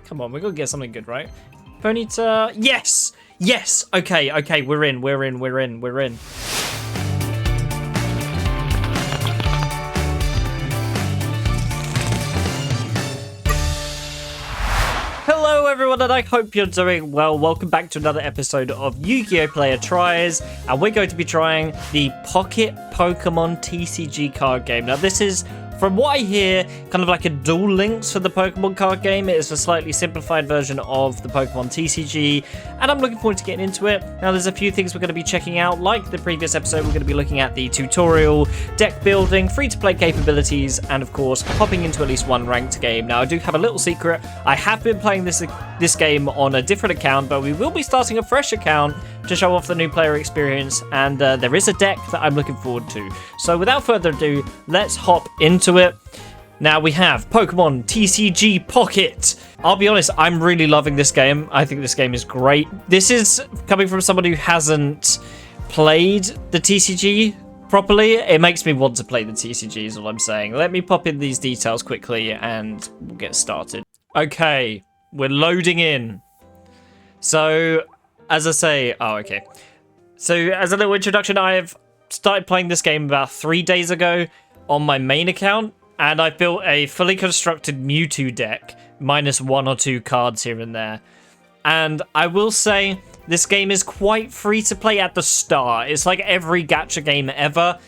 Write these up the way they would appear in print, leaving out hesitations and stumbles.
Come on, we're gonna get something good, right? Ponyta. Yes! Yes! Okay, okay, we're in. Hello everyone, and I hope you're doing well. Welcome back to another episode of Yu-Gi-Oh! Player Tries, and we're going to be trying the Pocket Pokemon TCG card game. Now this is, from what I hear, kind of like a Duel Links for the Pokemon card game. It is a slightly simplified version of the Pokemon TCG, and I'm looking forward to getting into it. Now, there's a few things we're going to be checking out. Like the previous episode, we're going to be looking at the tutorial, deck building, free-to-play capabilities, and of course, hopping into at least one ranked game. Now, I do have a little secret. I have been playing this game on a different account, but we will be starting a fresh account to show off the new player experience, and there is a deck that I'm looking forward to. So without further ado, let's hop into it. Now we have Pokemon TCG Pocket. I'll be honest, I'm really loving this game. I think this game is great. This is coming from someone who hasn't played the TCG properly. It makes me want to play the TCG is all I'm saying. Let me pop in these details quickly and we'll get started. Okay, we're loading in. So, as I say, So, as a little introduction, I have started playing this game about 3 days ago on my main account, and I built a fully constructed Mewtwo deck, minus 1 or 2 cards here and there. And I will say, this game is quite free to play at the start. It's like every gacha game ever,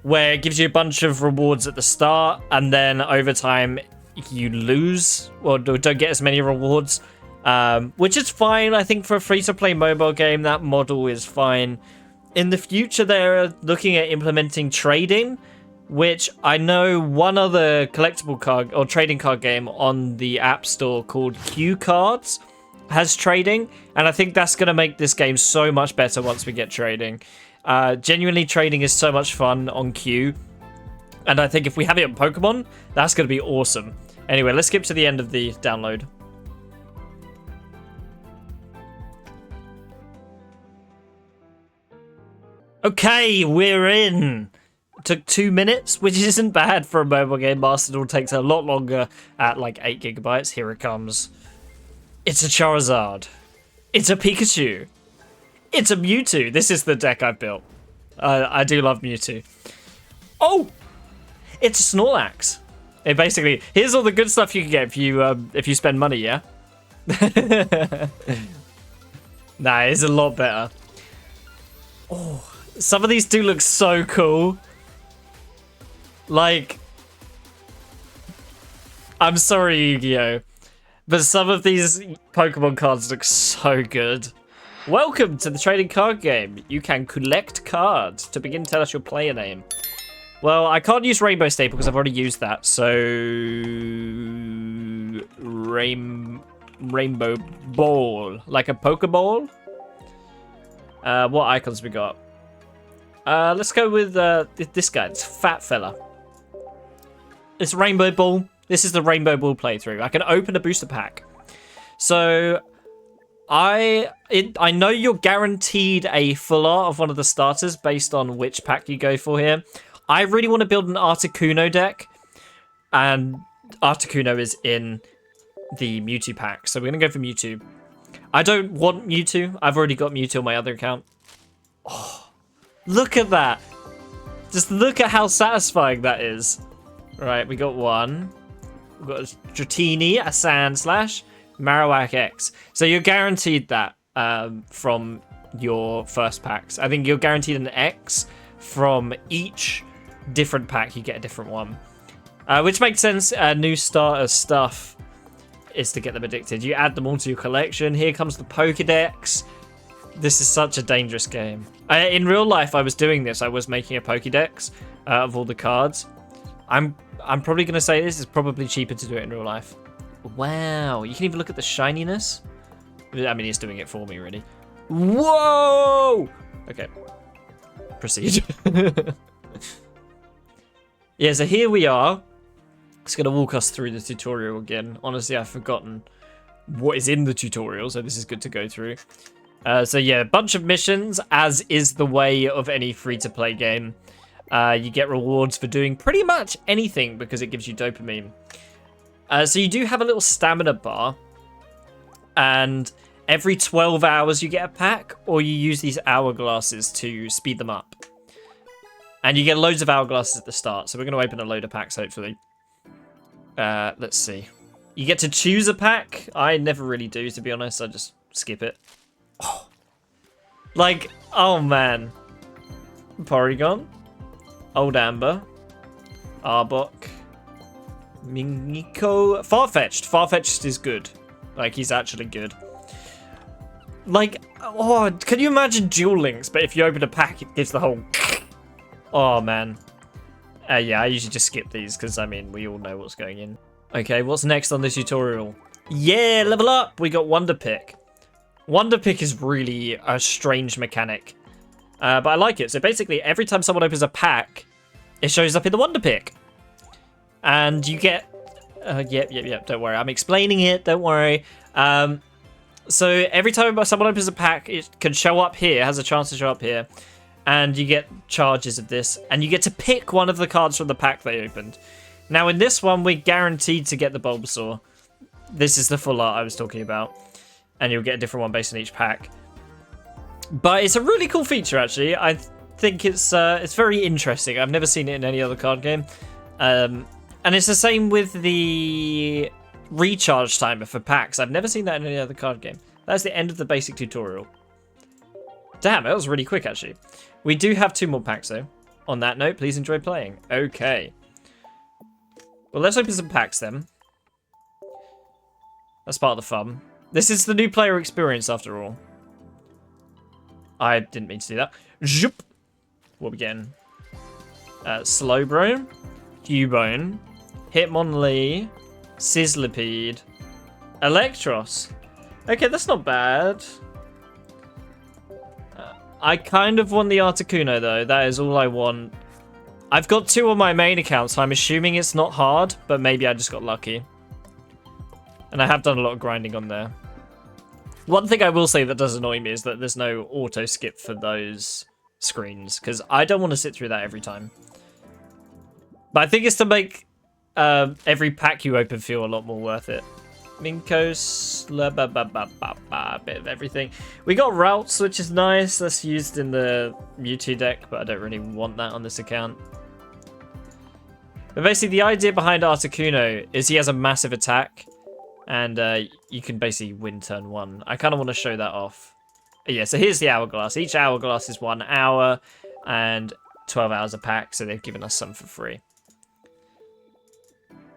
where it gives you a bunch of rewards at the start, and then over time, you lose, or don't get as many rewards. Which is fine. I think for a free-to-play mobile game, that model is fine. In the future, they're looking at implementing trading, which I know one other collectible card or trading card game on the App Store called Q Cards has trading, and I think that's going to make this game so much better once we get trading. Genuinely, trading is so much fun on Q, and I think if we have it on Pokemon, that's going to be awesome. Anyway, let's skip to the end of the download. Okay, we're in. Took 2 minutes, which isn't bad for a mobile game. Master takes a lot longer at like 8 gigabytes. Here it comes. It's a Charizard. It's a Pikachu. It's a Mewtwo. This is the deck I've built. I do love Mewtwo. Oh! It's a Snorlax. It basically, here's all the good stuff you can get if you spend money, yeah? Nah, it's a lot better. Oh. Some of these do look so cool. Like, I'm sorry, Yu-Gi-Oh! But some of these Pokemon cards look so good. Welcome to the trading card game. You can collect cards. To begin, tell us your player name. Well, I can't use Rainbow Staple because I've already used that. So, Rainbow Ball. Like a Pokeball? What icons we got? Let's go with this guy. It's fat fella. It's Rainbow Ball. This is the Rainbow Ball playthrough. I can open a booster pack. So I know you're guaranteed a full art of one of the starters based on which pack you go for here. I really want to build an Articuno deck, and Articuno is in the Mewtwo pack. So we're gonna go for Mewtwo. I don't want Mewtwo. I've already got Mewtwo on my other account. Oh. Look at that. Just look at how satisfying that is. Right, we got one. We've got a Dratini, a Sandslash, Marowak X. So you're guaranteed that from your first packs. I think you're guaranteed an X from each different pack. You get a different one. Which makes sense. New starter stuff is to get them addicted. You add them all to your collection. Here comes the Pokédex. This is such a dangerous game. In real life, I was doing this. I was making a Pokédex of all the cards. I'm probably going to say this is probably cheaper to do it in real life. Wow, you can even look at the shininess. I mean, he's doing it for me, really. Whoa! Okay. Proceed. Yeah, so here we are. It's going to walk us through the tutorial again. Honestly, I've forgotten what is in the tutorial, so this is good to go through. So yeah, a bunch of missions, as is the way of any free-to-play game. You get rewards for doing pretty much anything because it gives you dopamine. So you do have a little stamina bar, and every 12 hours you get a pack, or you use these hourglasses to speed them up. And you get loads of hourglasses at the start, so we're going to open a load of packs, hopefully. Let's see. You get to choose a pack. I never really do, to be honest. I just skip it. Oh. Like, oh man. Porygon. Old Amber. Arbok. Mingiko. Farfetch'd. Farfetch'd is good. Like, he's actually good. Like, oh, can you imagine Duel Links, but if you open a pack, it gives the whole... Oh, man. Yeah, I usually just skip these, because, I mean, we all know what's going in. Okay, what's next on this tutorial? Yeah, level up! We got Wonderpick. Wonderpick is really a strange mechanic. But I like it. So basically, every time someone opens a pack, it shows up in the Wonderpick. And you get... Yep, don't worry. I'm explaining it, don't worry. So every time someone opens a pack, it can show up here, has a chance to show up here. And you get charges of this. And you get to pick one of the cards from the pack they opened. Now, in this one, we're guaranteed to get the Bulbasaur. This is the full art I was talking about. And you'll get a different one based on each pack. But it's a really cool feature, actually. I think it's very interesting. I've never seen it in any other card game. And it's the same with the recharge timer for packs. I've never seen that in any other card game. That's the end of the basic tutorial. Damn, that was really quick, actually. We do have 2 more packs, though. On that note, please enjoy playing. Okay. Well, let's open some packs, then. That's part of the fun. This is the new player experience, after all. I didn't mean to do that. Zoop. What are we getting? Slowbro, Cubone, Hitmonlee, Sizzlipede, Electros. Okay, that's not bad. I kind of want the Articuno, though. That is all I want. I've got 2 on my main account, so I'm assuming it's not hard, but maybe I just got lucky. And I have done a lot of grinding on there. One thing I will say that does annoy me is that there's no auto skip for those screens, because I don't want to sit through that every time. But I think it's to make every pack you open feel a lot more worth it. Minkos, bit of everything. We got routes, which is nice. That's used in the MewTwo deck, but I don't really want that on this account. But basically, the idea behind Articuno is he has a massive attack, and you can basically win turn 1. I kind of want to show that off. Yeah, so here's the hourglass. Each hourglass is 1 hour, and 12 hours a pack, so they've given us some for free.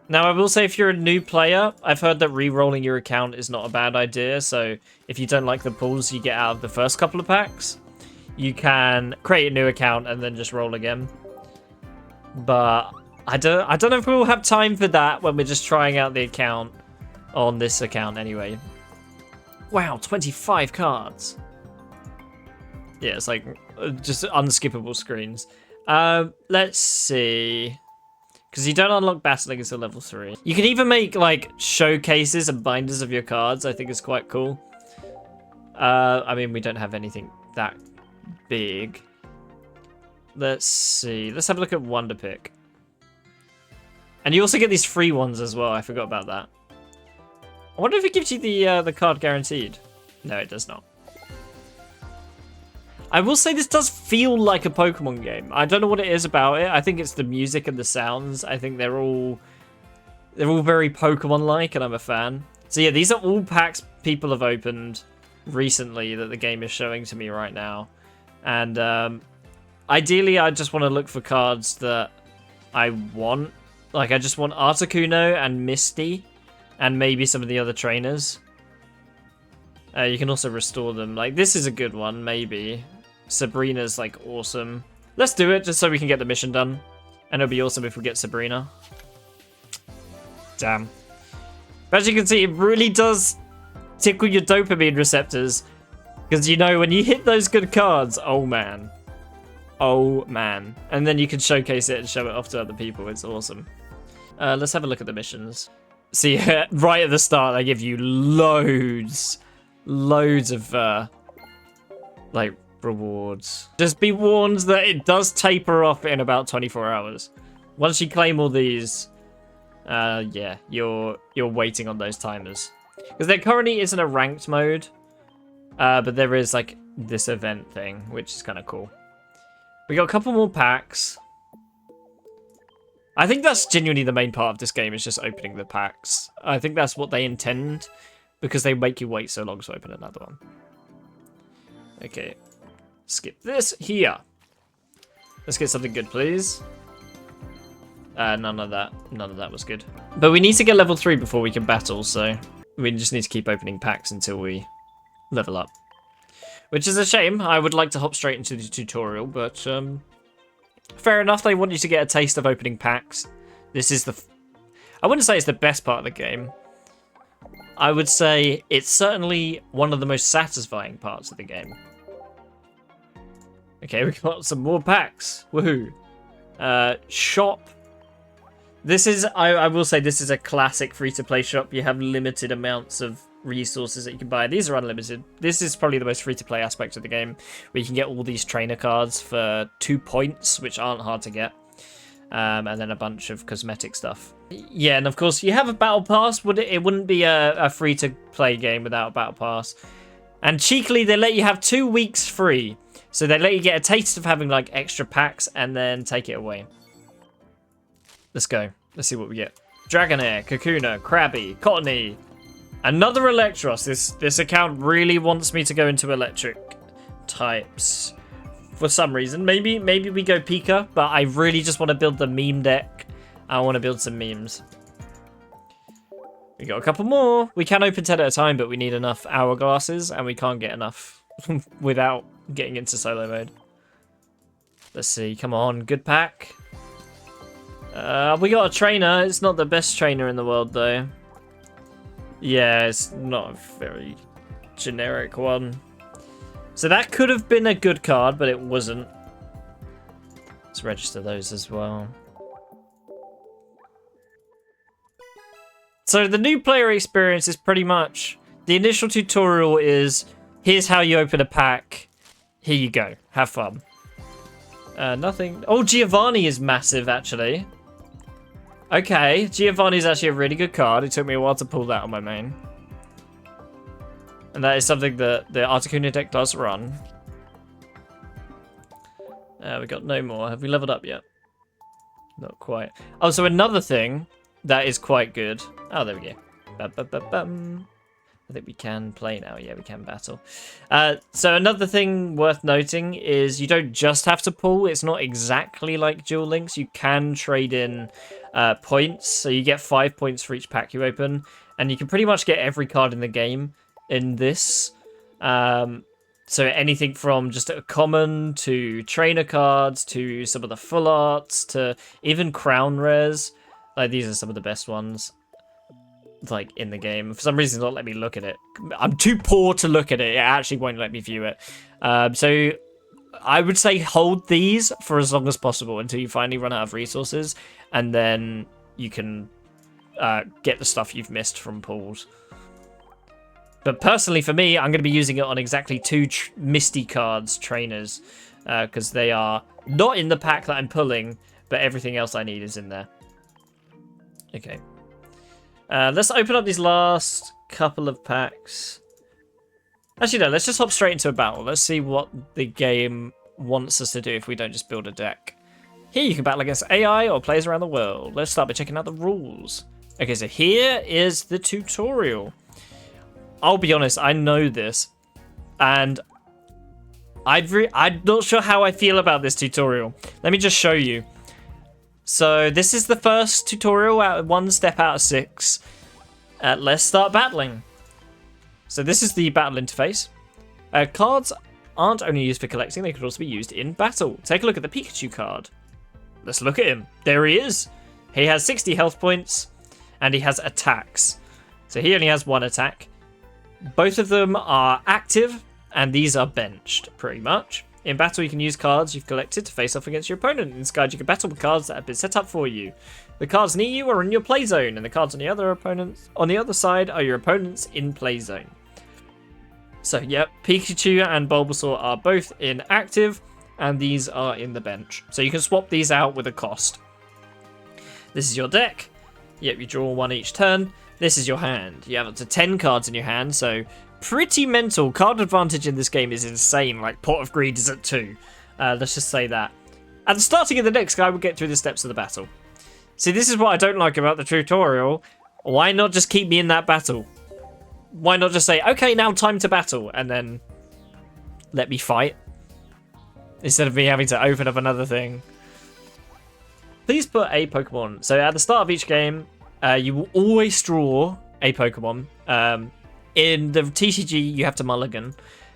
Now, I will say if you're a new player, I've heard that re-rolling your account is not a bad idea. So if you don't like the pulls you get out of the first couple of packs, you can create a new account and then just roll again. But I don't know if we'll have time for that when we're just trying out the account on this account anyway. Wow, 25 cards. Yeah, it's like just unskippable screens. Let's see. Because you don't unlock battling until level 3. You can even make, like, showcases and binders of your cards. I think it's quite cool. I mean, we don't have anything that big. Let's see. Let's have a look at Wonderpick. And you also get these free ones as well. I forgot about that. I wonder if it gives you the card guaranteed. No, it does not. I will say this does feel like a Pokemon game. I don't know what it is about it. I think it's the music and the sounds. I think they're all very Pokemon-like, and I'm a fan. So yeah, these are all packs people have opened recently that the game is showing to me right now. And ideally, I just want to look for cards that I want. Like, I just want Articuno and Misty, and maybe some of the other trainers. You can also restore them. Like, this is a good one, maybe. Sabrina's, like, awesome. Let's do it, just so we can get the mission done. And it'll be awesome if we get Sabrina. Damn. But as you can see, it really does tickle your dopamine receptors. Because, you know, when you hit those good cards, oh, man. Oh, man. And then you can showcase it and show it off to other people. It's awesome. Let's have a look at the missions. See, right at the start, they give you loads of, like, rewards. Just be warned that it does taper off in about 24 hours. Once you claim all these, yeah, you're waiting on those timers. Because there currently isn't a ranked mode, but there is like this event thing, which is kind of cool. We got a couple more packs. I think that's genuinely the main part of this game, is just opening the packs. I think that's what they intend, because they make you wait so long to open another one. Okay, skip this here. Let's get something good, please. None of that was good. But we need to get level 3 before we can battle, so we just need to keep opening packs until we level up. Which is a shame. I would like to hop straight into the tutorial, but fair enough. They want you to get a taste of opening packs. This is I wouldn't say it's the best part of the game. I would say it's certainly one of the most satisfying parts of the game. Okay, we got some more packs. Woohoo. Shop. This is, I will say, this is a classic free-to-play shop. You have limited amounts of resources that you can buy. These are unlimited. This is probably the most free-to-play aspect of the game, where you can get all these trainer cards for 2 points, which aren't hard to get. And then a bunch of cosmetic stuff. Yeah, and of course, you have a battle pass. It wouldn't be a free-to-play game without a battle pass. And cheekily, they let you have 2 weeks free. So they let you get a taste of having like extra packs and then take it away. Let's go. Let's see what we get. Dragonair, Kakuna, Krabby, Cottony. Another Electros. This account really wants me to go into electric types for some reason. Maybe we go Pika, but I really just want to build the meme deck. I want to build some memes. We got a couple more. We can open 10 at a time, but we need enough hourglasses, and we can't get enough without getting into solo mode. Let's see. Come on. Good pack. We got a trainer. It's not the best trainer in the world, though. Yeah, it's not a very generic one. So that could have been a good card, but it wasn't. Let's register those as well. So the new player experience is pretty much... The initial tutorial is, here's how you open a pack. Here you go. Have fun. Nothing... Oh, Giovanni is massive, actually. Okay, Giovanni's actually a really good card. It took me a while to pull that on my main. And that is something that the Articuno deck does run. We got no more. Have we leveled up yet? Not quite. Oh, so another thing that is quite good. Oh, there we go. Ba-ba-ba-bum. I think we can play now. Yeah, we can battle. So another thing worth noting is you don't just have to pull. It's not exactly like Duel Links. You can trade in points. So you get 5 points for each pack you open. And you can pretty much get every card in the game in this. So anything from just a common to trainer cards to some of the full arts to even crown rares. Like, these are some of the best ones, like, in the game. For some reason, it won't let me look at it. I'm too poor to look at it. It actually won't let me view it. So I would say hold these for as long as possible until you finally run out of resources, and then you can get the stuff you've missed from pulls. But personally, for me, I'm going to be using it on exactly 2 Misty cards, trainers, because they are not in the pack that I'm pulling, but everything else I need is in there. Okay. Let's open up these last couple of packs. Actually, no, let's just hop straight into a battle. Let's see what the game wants us to do if we don't just build a deck. Here you can battle against AI or players around the world. Let's start by checking out the rules. Okay, so here is the tutorial. I'll be honest, I know this, and I'm not sure how I feel about this tutorial. Let me just show you. So this is the first tutorial, out 1 step out of 6. Let's start battling. So this is the battle interface. Cards aren't only used for collecting, they could also be used in battle. Take a look at the Pikachu card. Let's look at him. There he is. He has 60 health points, and he has attacks. So he only has 1 attack. Both of them are active, and these are benched, pretty much. In battle, you can use cards you've collected to face off against your opponent. In this guide, you can battle with cards that have been set up for you. The cards near you are in your play zone, and the cards on the other side are your opponents in play zone. So, yep, Pikachu and Bulbasaur are both in active, and these are in the bench. So you can swap these out with a cost. This is your deck. Yep, you draw 1 each turn. this is your hand. You have up to 10 cards in your hand, so pretty mental. Card advantage in this game is insane. Like, Pot of Greed is at 2. Let's just say that. At the starting of the next guy, we'll get through the steps of the battle. See, this is what I don't like about the tutorial. Why not just keep me in that battle? Why not just say, okay, now time to battle, and then let me fight? Instead of me having to open up another thing. Please put a Pokemon. So at the start of each game, you will always draw a Pokemon. In the TCG, you have to mulligan.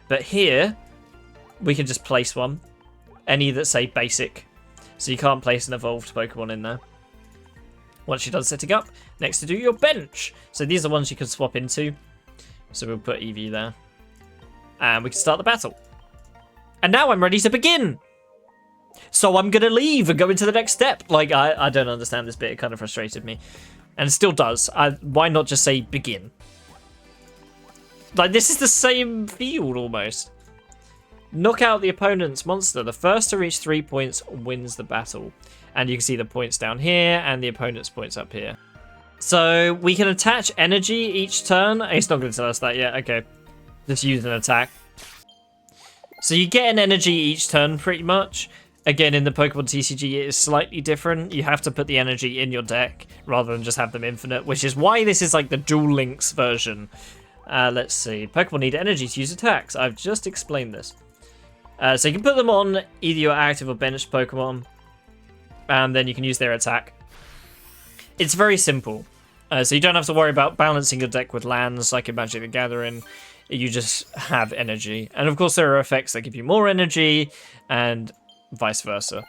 But here, we can just place one. Any that say basic. So you can't place an evolved Pokemon in there. Once you're done setting up, next to do your bench. So these are ones you can swap into. So we'll put Eevee there. And we can start the battle. And now I'm ready to begin. So I'm going to leave and go into the next step. Like, I don't understand this bit. It kind of frustrated me. And it still does. Why not just say begin? Like, this is the same field almost. Knock out the opponent's monster. The first to reach 3 points wins the battle. And you can see the points down here and the opponent's points up here. So we can attach energy each turn. It's not going to tell us that yet. Okay. Just use an attack. So you get an energy each turn pretty much. Again, in the Pokemon TCG, it is slightly different. You have to put the energy in your deck rather than just have them infinite, which is why this is like the Duel Links version. Let's see. Pokemon need energy to use attacks. I've just explained this. So you can put them on either your active or benched Pokemon, and then you can use their attack. It's very simple. So you don't have to worry about balancing your deck with lands like in Magic the Gathering. You just have energy. And of course there are effects that give you more energy, and vice versa.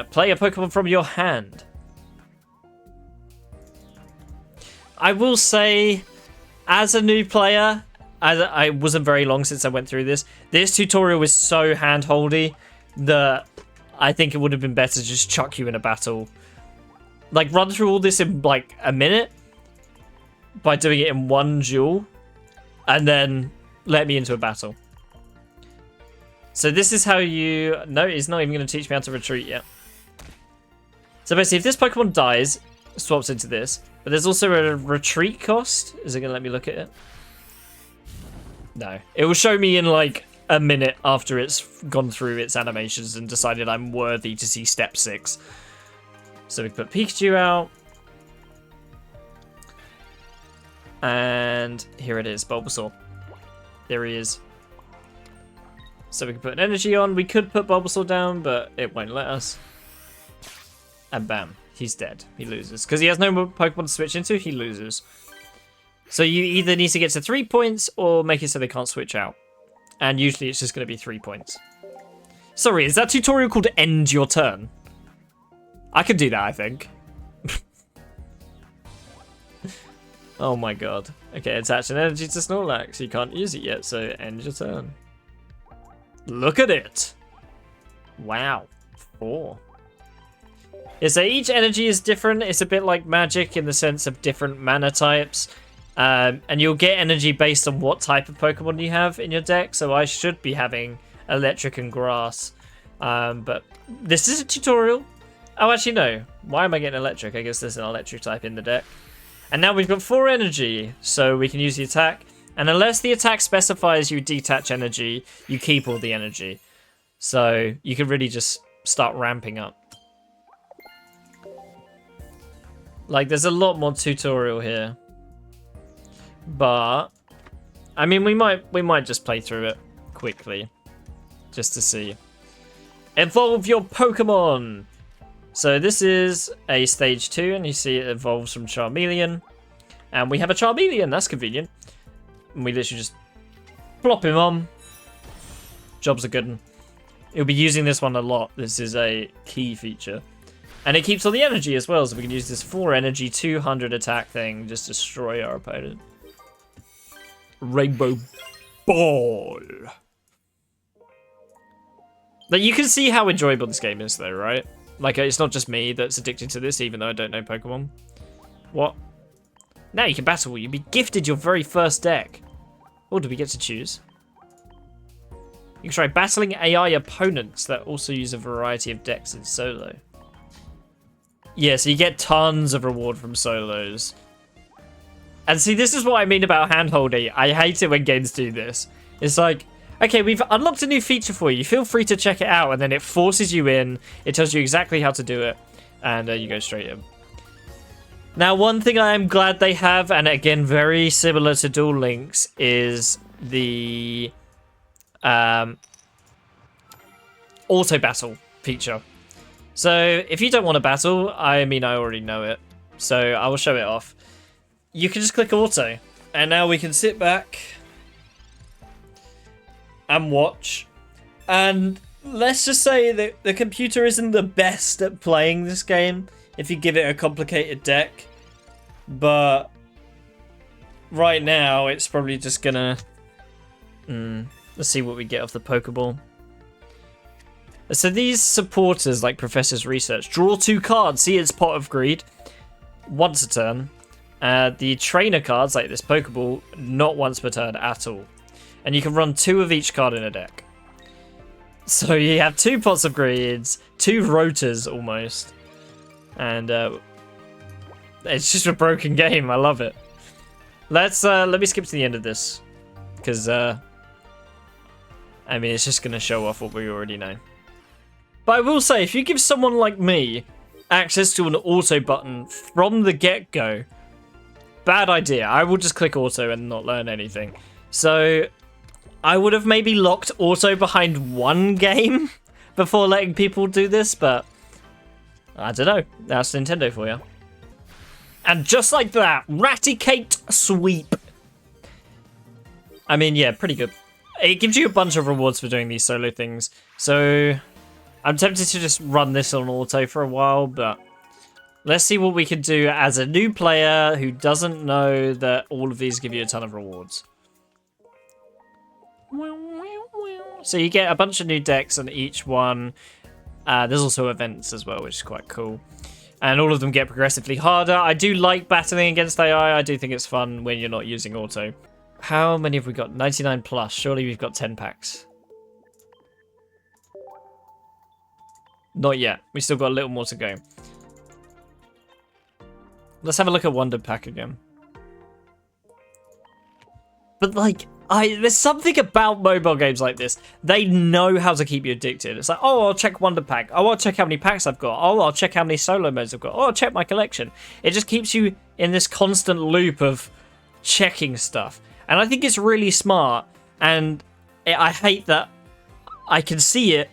Play a Pokemon from your hand. I will say, as a new player, I wasn't very long since I went through this. This tutorial is so hand-holdy that I think it would have been better to just chuck you in a battle. Like, run through all this in, like, a minute by doing it in one duel, and then let me into a battle. So this is how you... No, it's not even going to teach me how to retreat yet. So basically, if this Pokemon dies, it swaps into this. But there's also a retreat cost. Is it going to let me look at it? No. It will show me in, like, a minute after it's gone through its animations and decided I'm worthy to see step 6. So we put Pikachu out. And here it is, Bulbasaur. There he is. So we can put an energy on. We could put Bulbasaur down, but it won't let us. And bam, he's dead. He loses. Because he has no more Pokemon to switch into, he loses. So you either need to get to 3 points or make it so they can't switch out. And usually it's just going to be 3 points. Sorry, is that tutorial called End Your Turn? I could do that, I think. Oh my god. Okay, attach an energy to Snorlax. You can't use it yet, so end your turn. Look at it. Wow. 4. Yeah, so each energy is different. It's a bit like Magic in the sense of different mana types. And you'll get energy based on what type of Pokemon you have in your deck. So I should be having Electric and Grass. But this is a tutorial. Oh, actually, no. Why am I getting Electric? I guess there's an Electric type in the deck. And now we've got 4 energy, so we can use the attack. And unless the attack specifies you detach energy, you keep all the energy. So you can really just start ramping up. Like, there's a lot more tutorial here. But, I mean, we might just play through it quickly. Just to see. Evolve your Pokemon! So this is a stage 2, and you see it evolves from Charmeleon. And we have a Charmeleon, that's convenient. And we literally just plop him on. Job's a good one. You'll be using this one a lot. This is a key feature. And it keeps all the energy as well, so we can use this 4 energy, 200 attack thing, just destroy our opponent. Rainbow Ball. Like, you can see how enjoyable this game is though, right? Like, it's not just me that's addicted to this, even though I don't know Pokemon. What? Now you can battle. You'll be gifted your very first deck. Oh, do we get to choose? You can try battling AI opponents that also use a variety of decks in solo. Yeah, so you get tons of reward from solos. And see, this is what I mean about hand-holding. I hate it when games do this. It's like, okay, we've unlocked a new feature for you. Feel free to check it out. And then it forces you in. It tells you exactly how to do it. And you go straight in. Now, one thing I am glad they have, and again, very similar to Duel Links, is the auto battle feature. So if you don't want to battle, I mean, I already know it. So I will show it off. You can just click auto. And now we can sit back and watch. And let's just say that the computer isn't the best at playing this game if you give it a complicated deck. But right now, it's probably just gonna... let's see what we get off the Pokeball. So these supporters, like Professor's Research, draw 2 cards. See, it's Pot of Greed. Once a turn. The trainer cards, like this Pokeball, not once per turn at all. And you can run 2 of each card in a deck. So you have 2 Pots of Greeds, 2 Rotors almost. And it's just a broken game. I love it. Let me skip to the end of this. Because, I mean, it's just going to show off what we already know. But I will say, if you give someone like me access to an auto button from the get-go, bad idea. I will just click auto and not learn anything. So I would have maybe locked auto behind one game before letting people do this, but I don't know. That's Nintendo for you. And just like that, Raticate Sweep. I mean, yeah, pretty good. It gives you a bunch of rewards for doing these solo things. So I'm tempted to just run this on auto for a while, but let's see what we can do as a new player who doesn't know that all of these give you a ton of rewards. So you get a bunch of new decks on each one. There's also events as well, which is quite cool. And all of them get progressively harder. I do like battling against AI. I do think it's fun when you're not using auto. How many have we got? 99 plus. Surely we've got 10 packs. Not yet. We still got a little more to go. Let's have a look at Wonderpicking again. But like, there's something about mobile games like this. They know how to keep you addicted. It's like, oh, I'll check Wonderpack. Oh, I'll check how many packs I've got. Oh, I'll check how many solo modes I've got. Oh, I'll check my collection. It just keeps you in this constant loop of checking stuff. And I think it's really smart. And I hate that I can see it,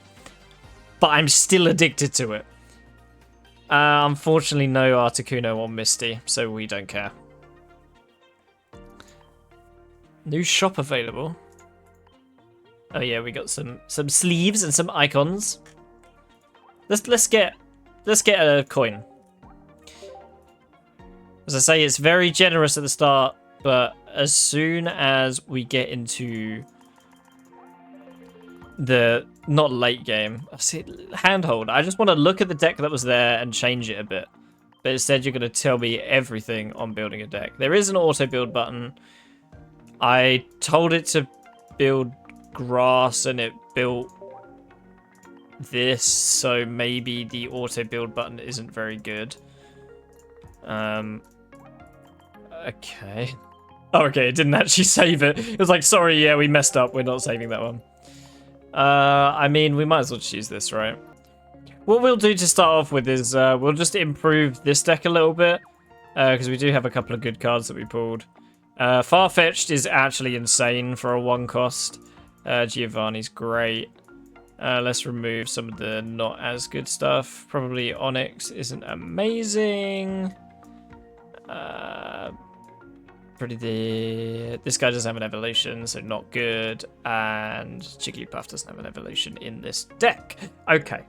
but I'm still addicted to it. Unfortunately, no Articuno on Misty, so we don't care. New shop available. Oh yeah, we got some sleeves and some icons. Let's get a coin. As I say, it's very generous at the start, but as soon as we get into the not late game, I see handhold. I just want to look at the deck that was there and change it a bit. But instead, you're going to tell me everything on building a deck. There is an auto build button. I told it to build grass and it built this, so maybe the auto build button isn't very good. Okay. Oh, okay, it didn't actually save it. It was like, sorry, yeah, we messed up. We're not saving that one. I mean, we might as well just use this, right? What we'll do to start off with is we'll just improve this deck a little bit, because we do have a couple of good cards that we pulled. Farfetch'd is actually insane for a 1 cost. Giovanni's great. Let's remove some of the not as good stuff. Probably Onyx isn't amazing. This guy doesn't have an evolution, so not good. And Jigglypuff doesn't have an evolution in this deck. Okay.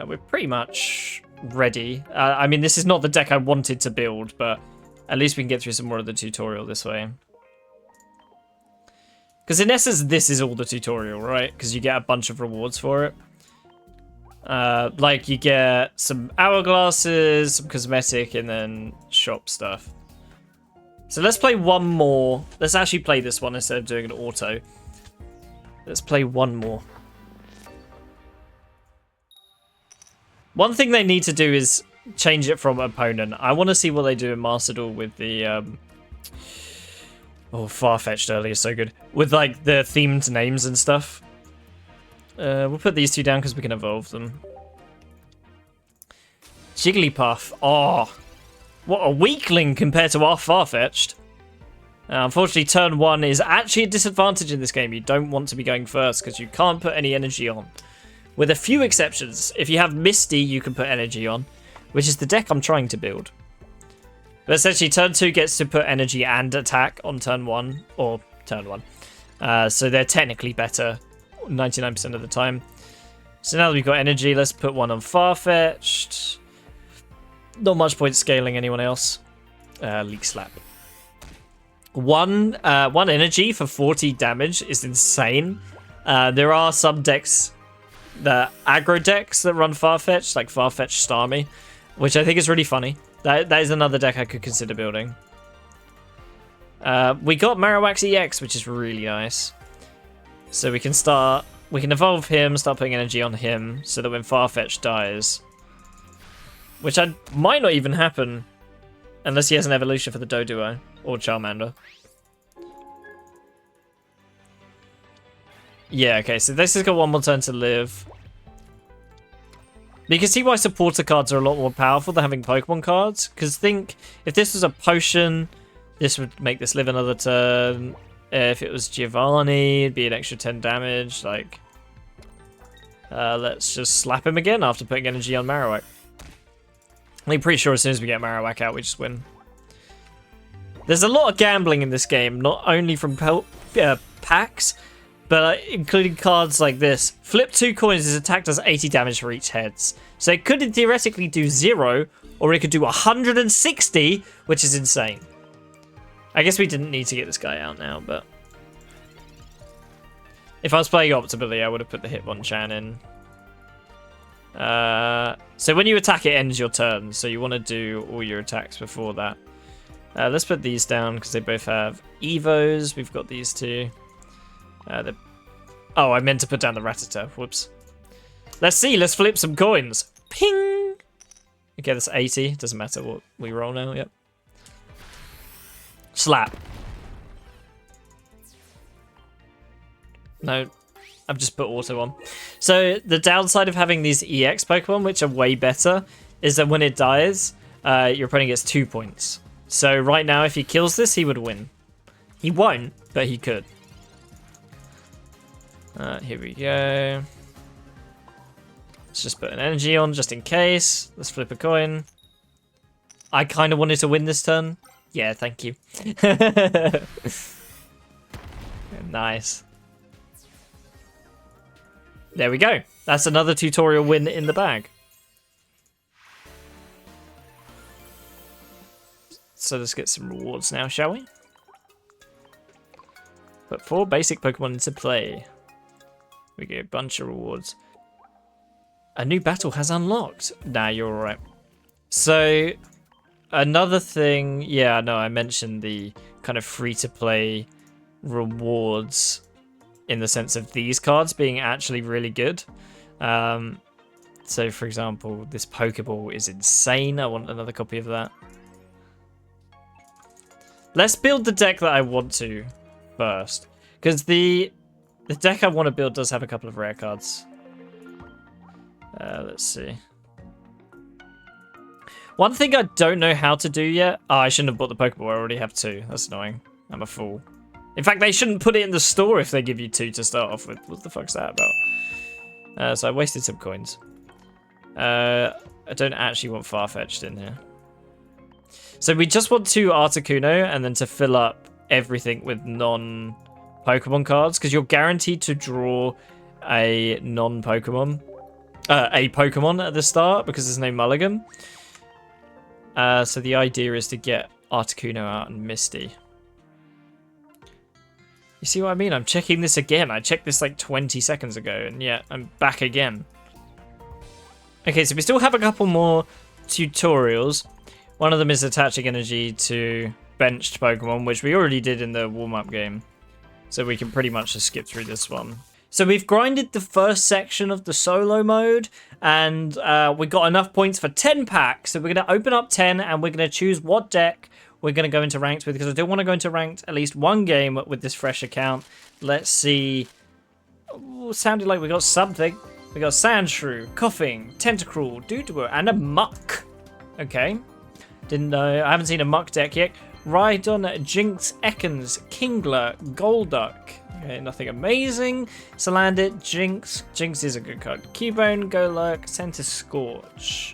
We're pretty much ready. I mean, this is not the deck I wanted to build, but at least we can get through some more of the tutorial this way. Because in essence, this is all the tutorial, right? Because you get a bunch of rewards for it. Like, you get some hourglasses, some cosmetic, and then shop stuff. So let's play one more. Let's actually play this one instead of doing an auto. Let's play one more. One thing they need to do is change it from opponent. I want to see what they do in Master Duel with the oh, Farfetch'd earlier is so good with like the themed names and stuff. We'll put these two down because we can evolve them. Jigglypuff. Oh, what a weakling compared to our Farfetch'd. Unfortunately, turn 1 is actually a disadvantage in this game. You don't want to be going first because you can't put any energy on. With a few exceptions, if you have Misty, you can put energy on, which is the deck I'm trying to build. But essentially, turn 2 gets to put energy and attack on turn 1, or turn 1. So they're technically better 99% of the time. So now that we've got energy, let's put one on Farfetch'd. Not much point scaling anyone else. Leak Slap. One energy for 40 damage is insane. There are some decks, the aggro decks that run Farfetch'd, like Farfetch'd Starmie, which I think is really funny. That is another deck I could consider building. We got Marowak's EX, which is really nice. So we can evolve him, start putting energy on him, so that when Farfetch'd dies, which might not even happen unless he has an evolution for the Doduo or Charmander. Yeah, okay, so this has got one more turn to live. You can see why supporter cards are a lot more powerful than having Pokemon cards. Because think, if this was a potion, this would make this live another turn. If it was Giovanni, it'd be an extra 10 damage. Like, let's just slap him again after putting energy on Marowak. I'm pretty sure as soon as we get Marowak out, we just win. There's a lot of gambling in this game, not only from packs, but including cards like this. Flip 2 coins, his attack does 80 damage for each heads. So it could theoretically do 0, or it could do 160, which is insane. I guess we didn't need to get this guy out now, but if I was playing optimally, I would have put the Hitmonchan in. So when you attack, it ends your turn, so you want to do all your attacks before that. Let's put these down because they both have Evos. We've got these two. Oh, I meant to put down the Rattata. Whoops. Let's see. Let's flip some coins. Ping! Okay, that's 80. Doesn't matter what we roll now. Yep. Slap. No, I've just put auto on. So the downside of having these EX Pokemon, which are way better, is that when it dies, your opponent gets 2 points. So right now, if he kills this, he would win. He won't, but he could. Here we go. Let's just put an energy on just in case. Let's flip a coin. I kind of wanted to win this turn. Yeah, thank you. Nice. There we go. That's another tutorial win in the bag. So let's get some rewards now, shall we? Put 4 basic Pokemon into play. We get a bunch of rewards. A new battle has unlocked. Nah, you're alright. So, another thing... Yeah, no, I mentioned the kind of free-to-play rewards in the sense of these cards being actually really good. So, for example, this Pokeball is insane. I want another copy of that. Let's build the deck that I want to first. Because the deck I want to build does have a couple of rare cards. Let's see. One thing I don't know how to do yet... Oh, I shouldn't have bought the Pokeball. I already have 2. That's annoying. I'm a fool. In fact, they shouldn't put it in the store if they give you 2 to start off with. What the fuck's that about? So I wasted some coins. I don't actually want Farfetch'd in here. So we just want 2 Articuno and then to fill up everything with non-Pokemon cards, because you're guaranteed to draw a non-Pokemon, a Pokemon at the start because there's no mulligan. So the idea is to get Articuno out and Misty. You see what I mean? I'm checking this again. I checked this like 20 seconds ago, and yet I'm back again. Okay, so we still have a couple more tutorials. One of them is attaching energy to benched Pokemon, which we already did in the warm-up game. So we can pretty much just skip through this one. So we've grinded the first section of the solo mode, and we got enough points for 10 packs. So we're going to open up 10, and we're going to choose what deck we're going to go into ranked with, because I do want to go into ranked at least one game with this fresh account. Let's see. Ooh, sounded like we got something. We got Sandshrew, Coughing, Tentacruel, Doodoo, and a Muck. Okay. Didn't know. I haven't seen a Muck deck yet. Rhydon, Jinx, Ekans, Kingler, Golduck. Okay, nothing amazing. Salandit, Jinx. Jinx is a good card. Cubone, Golurk, Centiskorch,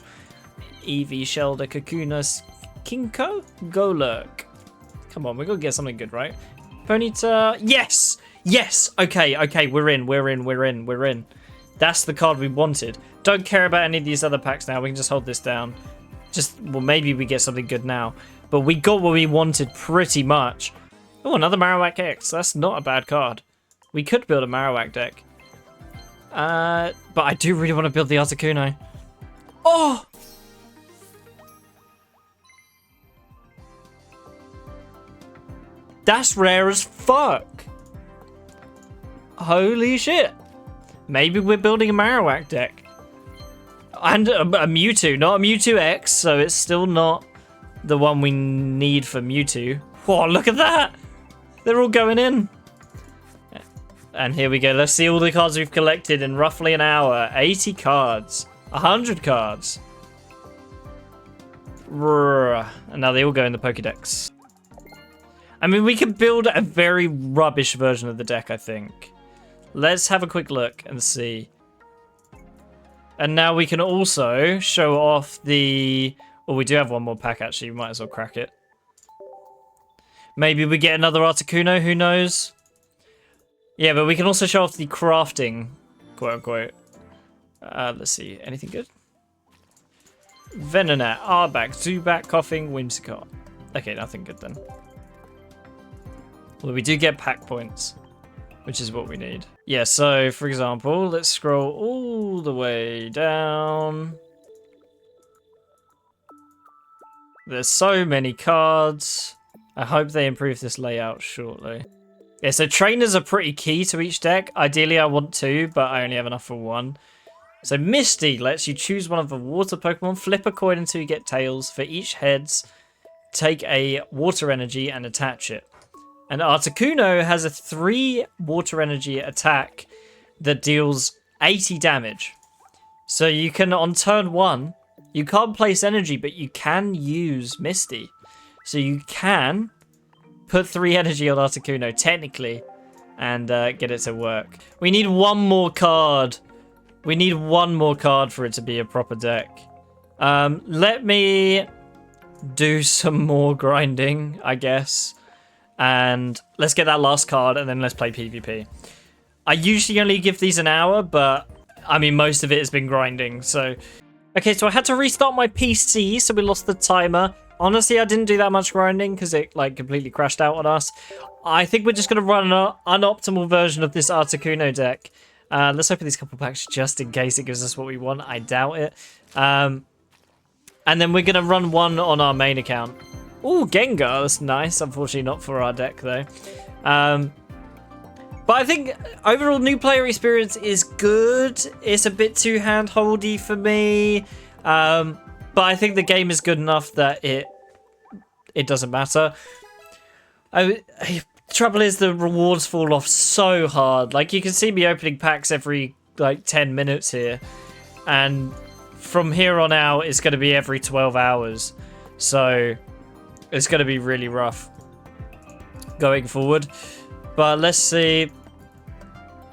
Eevee, Shelder, Kakuna, Kinko, Golurk. Come on, we gotta get something good, right? Ponyta. Yes! Yes! Okay, we're in. That's the card we wanted. Don't care about any of these other packs now. We can just hold this down. Well, maybe we get something good now. But we got what we wanted pretty much. Oh, another Marowak X. That's not a bad card. We could build a Marowak deck. But I do really want to build the Articuno. Oh! That's rare as fuck. Holy shit. Maybe we're building a Marowak deck. And a Mewtwo, not a Mewtwo X, so it's still not the one we need for Mewtwo. Whoa, look at that! They're all going in. And here we go. Let's see all the cards we've collected in roughly an hour. 80 cards. 100 cards. And now they all go in the Pokédex. I mean, we can build a very rubbish version of the deck, I think. Let's have a quick look and see. And now we can also show off the... Oh, we do have one more pack, actually. We might as well crack it. Maybe we get another Articuno, who knows? Yeah, but we can also show off the crafting, quote-unquote. Let's see. Anything good? Venonat, Arbok, Zubat, Coughing, Whimsicott. Okay, nothing good then. Well, we do get PackPoints, which is what we need. Yeah, so, for example, let's scroll all the way down. There's so many cards. I hope they improve this layout shortly. Yeah, so trainers are pretty key to each deck. Ideally, I want 2, but I only have enough for 1. So Misty lets you choose one of the water Pokemon, flip a coin until you get tails. For each heads, take a water energy and attach it. And Articuno has a 3 water energy attack that deals 80 damage. So you can, on turn 1, you can't place energy, but you can use Misty. So you can put 3 energy on Articuno, technically, and get it to work. We need one more card. We need one more card for it to be a proper deck. Let me do some more grinding, I guess. And let's get that last card, and then let's play PvP. I usually only give these an hour, but I mean, most of it has been grinding, so... Okay, so I had to restart my PC, so we lost the timer. Honestly, I didn't do that much grinding because it like completely crashed out on us. I think we're just going to run an unoptimal version of this Articuno deck. Let's open these couple packs just in case it gives us what we want. I doubt it. And then we're going to run one on our main account. Ooh, Gengar. That's nice. Unfortunately, not for our deck, though. But I think overall new player experience is good. It's a bit too hand-holdy for me. But I think the game is good enough that it doesn't matter. Trouble is the rewards fall off so hard. Like, you can see me opening packs every, like, 10 minutes here. And from here on out, it's going to be every 12 hours. So, it's going to be really rough going forward. But let's see.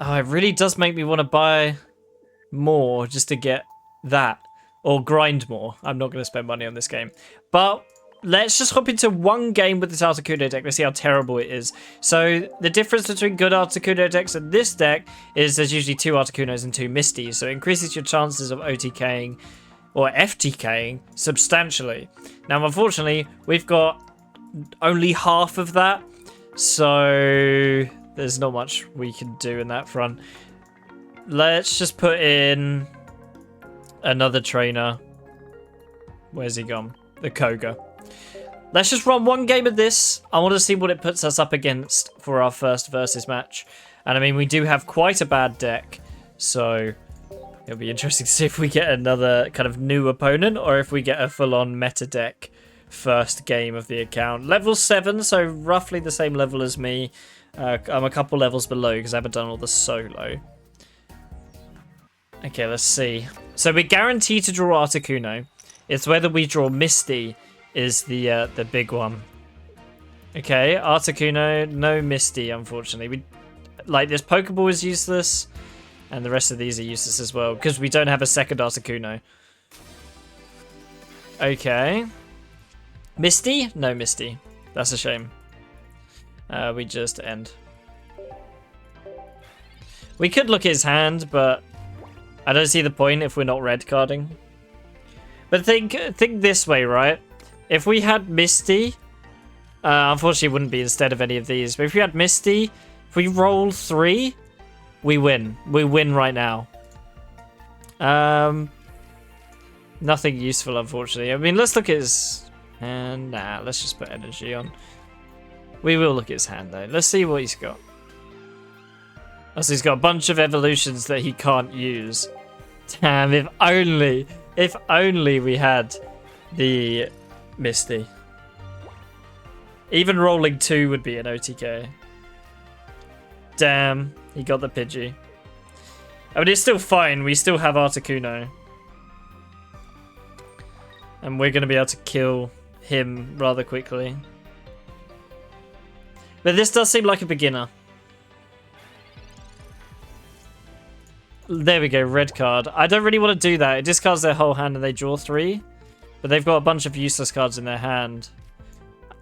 Oh, it really does make me want to buy more just to get that. Or grind more. I'm not going to spend money on this game. But let's just hop into one game with this Articuno deck. Let's see how terrible it is. So the difference between good Articuno decks and this deck is there's usually 2 Articunos and 2 Misties. So it increases your chances of OTKing or FTKing substantially. Now, unfortunately, we've got only half of that. So there's not much we can do in that front. Let's just put in another trainer. Where's he gone? The Koga. Let's just run one game of this. I want to see what it puts us up against for our first versus match. And I mean, we do have quite a bad deck, so it'll be interesting to see if we get another kind of new opponent or if we get a full-on meta deck first game of the account. Level 7, so roughly the same level as me. I'm a couple levels below because I haven't done all the solo. Okay, let's see. So we're guaranteed to draw Articuno. It's whether we draw Misty is the big one. Okay, Articuno, no Misty, unfortunately. This Pokeball is useless, and the rest of these are useless as well, because we don't have a second Articuno. Okay. Misty? No Misty. That's a shame. We just end. We could look at his hand, but I don't see the point if we're not red carding. But think this way, right? If we had Misty, unfortunately it wouldn't be instead of any of these, but if we had Misty, if we roll 3, we win. We win right now. Nothing useful, unfortunately. I mean, let's look at his hand. Nah, let's just put energy on. We will look at his hand, though. Let's see what he's got. Oh, so he's got a bunch of evolutions that he can't use. Damn, if only we had the Misty. Even rolling 2 would be an OTK. Damn, he got the Pidgey. I mean, it's still fine. We still have Articuno. And we're going to be able to kill him rather quickly. But this does seem like a beginner. There we go, red card. I don't really want to do that. It discards their whole hand and they draw 3. But they've got a bunch of useless cards in their hand.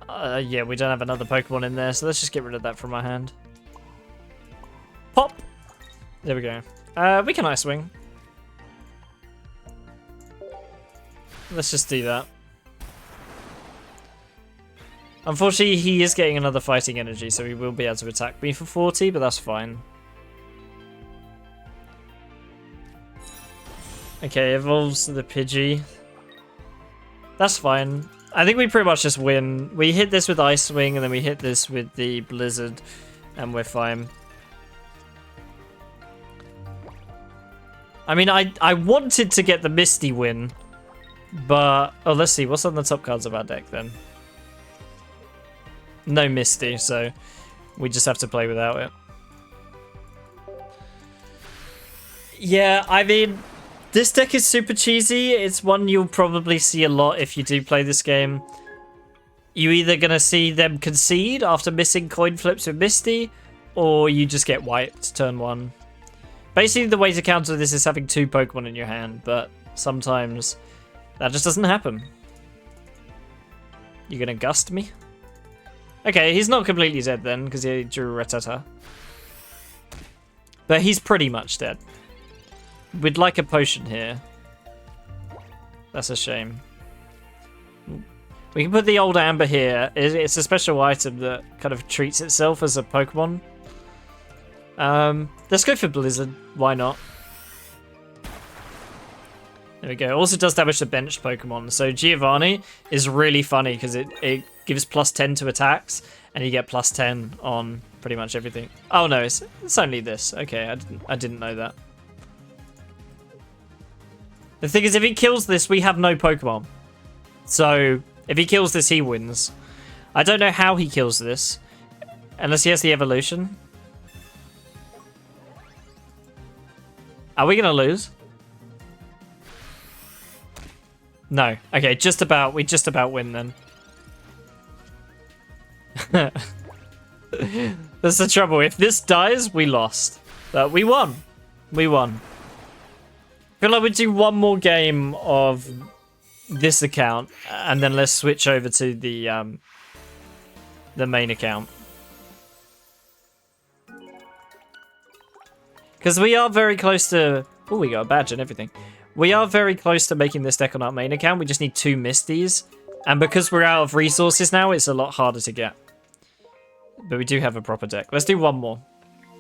Yeah, we don't have another Pokemon in there, so let's just get rid of that from our hand. Pop! There we go. We can Ice Wing. Let's just do that. Unfortunately, he is getting another fighting energy, so he will be able to attack me for 40, but that's fine. Okay, evolves the Pidgey. That's fine. I think we pretty much just win. We hit this with Ice Wing, and then we hit this with the Blizzard, and we're fine. I mean, I wanted to get the Misty win, but... Oh, let's see. What's on the top cards of our deck, then? No Misty, so we just have to play without it. Yeah, I mean... This deck is super cheesy. It's one you'll probably see a lot if you do play this game. You're either going to see them concede after missing coin flips with Misty, or you just get wiped turn 1. Basically, the way to counter this is having 2 Pokemon in your hand, but sometimes that just doesn't happen. You're going to gust me? Okay, he's not completely dead then, because he drew Rattata. But he's pretty much dead. We'd like a potion here. That's a shame. We can put the old Amber here. It's a special item that kind of treats itself as a Pokemon. Let's go for Blizzard. Why not? There we go. Also does damage to benched Pokemon. So Giovanni is really funny because it gives +10 to attacks, and you get +10 on pretty much everything. Oh no, it's only this. Okay, I didn't know that. The thing is, if he kills this, we have no Pokemon. So, if he kills this, he wins. I don't know how he kills this. Unless he has the evolution. Are we going to lose? No. Okay, we just about win then. That's the trouble. If this dies, we lost. But we won. We won. I feel like we do one more game of this account, and then let's switch over to the main account. Because we are very close to... Oh, we got a badge and everything. We are very close to making this deck on our main account. We just need 2 Misties. And because we're out of resources now, it's a lot harder to get. But we do have a proper deck. Let's do one more.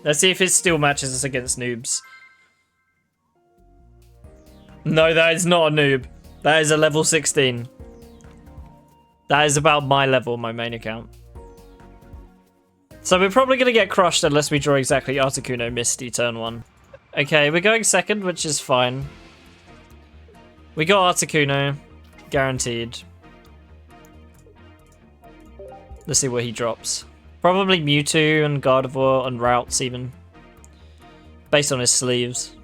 Let's see if it still matches us against noobs. No, that is not a noob. That is a level 16. That is about my level, my main account. So we're probably going to get crushed unless we draw exactly Articuno Misty turn 1. Okay, we're going second, which is fine. We got Articuno. Guaranteed. Let's see what he drops. Probably Mewtwo and Gardevoir and Routes even. Based on his sleeves.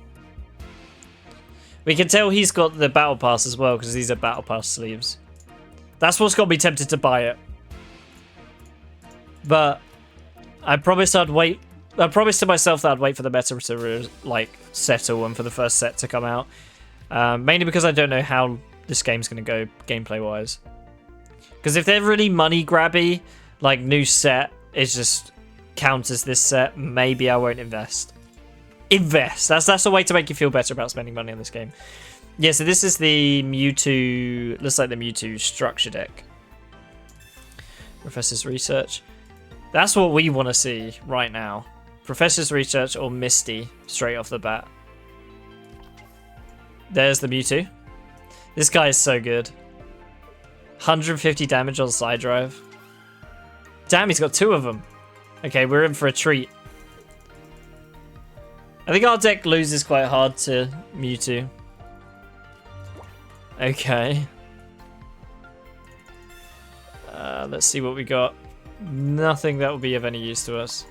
We can tell he's got the Battle Pass as well, because these are Battle Pass sleeves. That's what's got me tempted to buy it. But I promised I'd wait. I promised to myself that I'd wait for the meta to like settle and for the first set to come out. Mainly because I don't know how this game's going to go gameplay-wise. Because if they're really money grabby, like new set, it just counters this set, maybe I won't invest. Invest! That's a way to make you feel better about spending money on this game. Yeah, so this is the Mewtwo, looks like the Mewtwo structure deck. Professor's Research. That's what we want to see right now. Professor's Research or Misty, straight off the bat. There's the Mewtwo. This guy is so good. 150 damage on side drive. Damn, he's got 2 of them. Okay, we're in for a treat. I think our deck loses quite hard to Mewtwo. Okay. Let's see what we got. Nothing that will be of any use to us.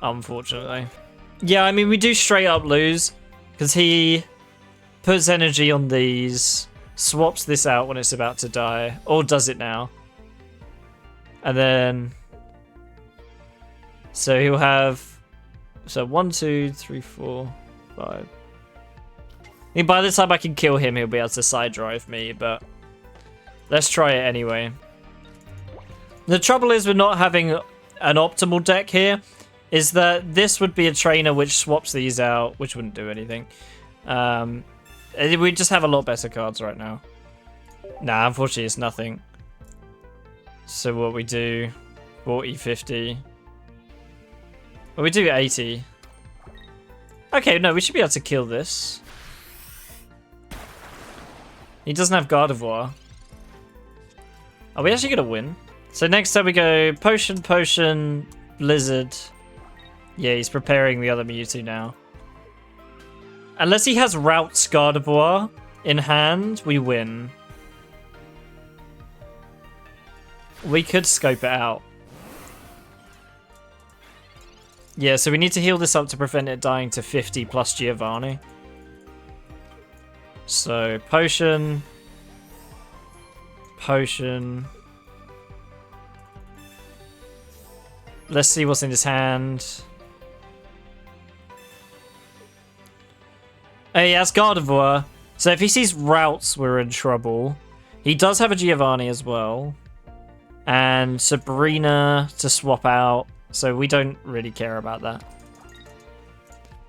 Unfortunately. Yeah, I mean, we do straight up lose. Because he puts energy on these, swaps this out when it's about to die. Or does it now. And then... So he'll have... So 1, 2, 3, 4, 5. I mean, by the time I can kill him, he'll be able to side drive me, but let's try it anyway. The trouble is with not having an optimal deck here is that this would be a trainer which swaps these out, which wouldn't do anything. We just have a lot better cards right now. Nah, unfortunately it's nothing. So what we do, 40, 50. Well, we do 80. Okay, no, we should be able to kill this. He doesn't have Gardevoir. Are we actually going to win? So next time we go Potion, Potion, Blizzard. Yeah, he's preparing the other Mewtwo now. Unless he has Routes Gardevoir in hand, we win. We could scope it out. Yeah, so we need to heal this up to prevent it dying to 50 plus Giovanni. So, Potion. Potion. Let's see what's in his hand. Oh, he has Gardevoir. So if he sees Routes, we're in trouble. He does have a Giovanni as well. And Sabrina to swap out. So we don't really care about that.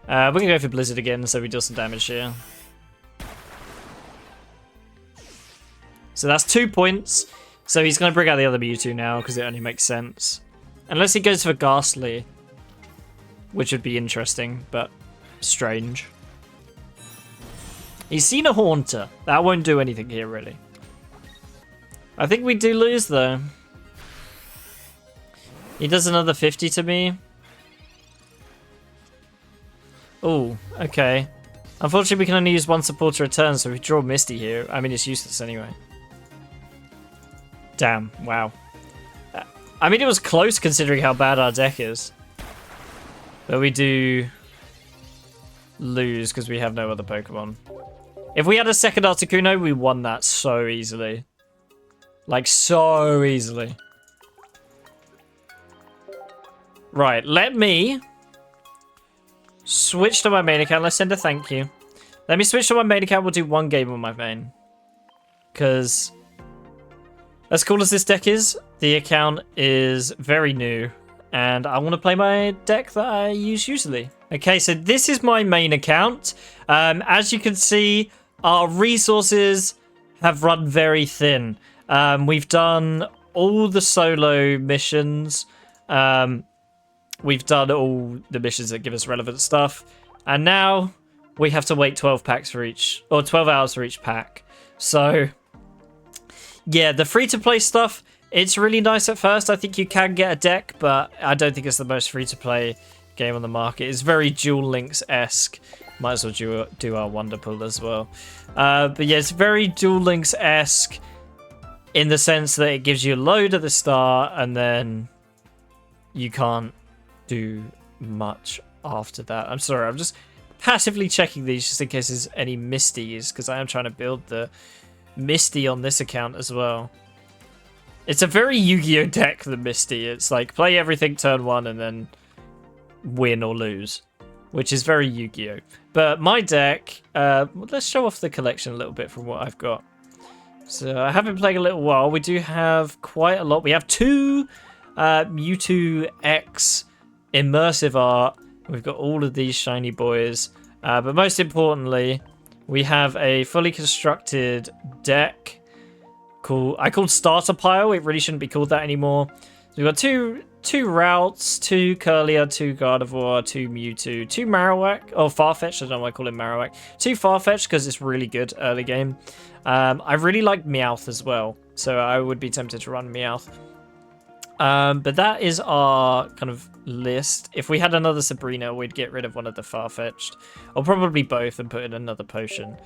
We're going to go for Blizzard again, so we deal some damage here. So that's 2 points. So he's going to bring out the other Mewtwo now, because it only makes sense. Unless he goes for Ghastly. Which would be interesting, but strange. He's seen a Haunter. That won't do anything here, really. I think we do lose, though. He does another 50 to me. Oh, okay. Unfortunately, we can only use one supporter a turn, so if we draw Misty here, I mean, it's useless anyway. Damn, wow. I mean, it was close considering how bad our deck is. But we do lose because we have no other Pokemon. If we had a second Articuno, we won that so easily. Like, so easily. Right, let me switch to my main account. Let's send a thank you. Let me switch to my main account. We'll do one game on my main. Because as cool as this deck is, the account is very new. And I want to play my deck that I use usually. Okay, so this is my main account. As you can see, our resources have run very thin. We've done all the solo missions. We've done all the missions that give us relevant stuff. And now we have to wait 12 packs for each, or 12 hours for each pack. So yeah, the free-to-play stuff It's really nice at first. I think you can get a deck, but I don't think it's the most free-to-play game on the market. It's very Duel Links-esque. Might as well do our Wonder Pool as well. But yeah, it's very Duel Links-esque in the sense that it gives you a load at the start, and then you can't do much after that. I'm sorry, I'm just passively checking these just in case there's any Misties, because I am trying to build the Misty on this account as well. It's a very Yu-Gi-Oh deck, the Misty. It's like play everything turn 1 and then win or lose, which is very Yu-Gi-Oh. But my deck, let's show off the collection a little bit from what I've got. So I have been playing a little while. We do have quite a lot. We have 2 MewTwo X immersive art. We've got all of these shiny boys. But most importantly, we have a fully constructed deck called Starter Pile. It really shouldn't be called that anymore. So we've got two routes, 2 Curlier, 2 Gardevoir, 2 Mewtwo, 2 Marowak, or Farfetch'd, I don't know why I call him Marowak. 2 Farfetch'd because it's really good early game. I really like Meowth as well, so I would be tempted to run Meowth. But that is our kind of list. If we had another Sabrina, we'd get rid of one of the Farfetch'd, or probably both and put in another potion.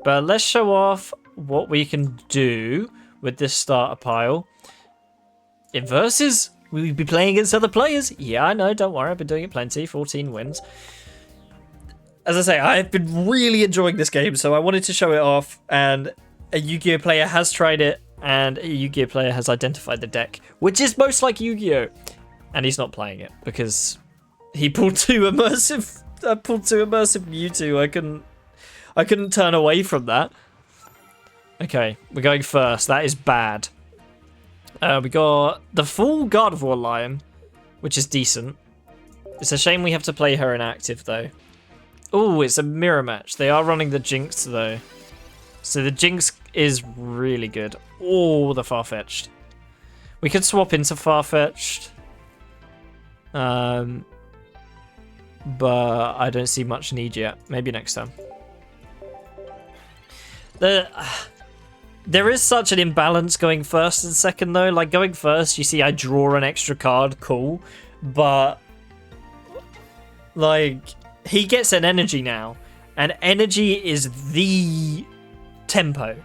But let's show off what we can do with this starter pile. In versus, we'll be playing against other players. Yeah, I know, don't worry, I've been doing it plenty. 14 wins. As I say, I've been really enjoying this game, so I wanted to show it off, and a Yu-Gi-Oh player has tried it, and a Yu-Gi-Oh player has identified the deck, which is most like Yu-Gi-Oh! And he's not playing it, because he pulled 2 immersive... I pulled 2 immersive Mewtwo. I couldn't turn away from that. Okay, we're going first. That is bad. We got the full Gardevoir line, which is decent. It's a shame we have to play her inactive, though. Oh, it's a mirror match. They are running the Jinx, though. So the Jinx is really good. Oh, the Farfetch'd. We could swap into Farfetch'd. But I don't see much need yet. Maybe next time. There is such an imbalance going first and second, though. Like, going first, you see I draw an extra card. Cool. But, like, he gets an energy now. And energy is the tempo.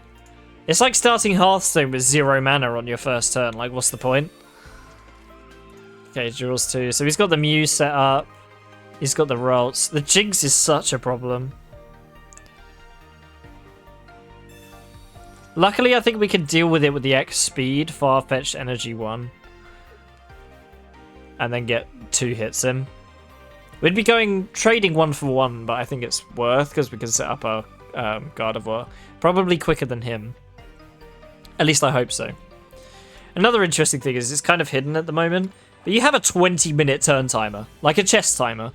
It's like starting Hearthstone with 0 mana on your first turn. Like, what's the point? Okay, draws 2. So he's got the Mew set up. He's got the Ralts. The Jinx is such a problem. Luckily, I think we can deal with it with the X speed, Farfetch'd Energy 1. And then get 2 hits in. We'd be trading 1 for 1, but I think it's worth because we can set up our Gardevoir. Probably quicker than him. At least I hope so. Another interesting thing is it's kind of hidden at the moment, but you have a 20-minute turn timer, like a chess timer,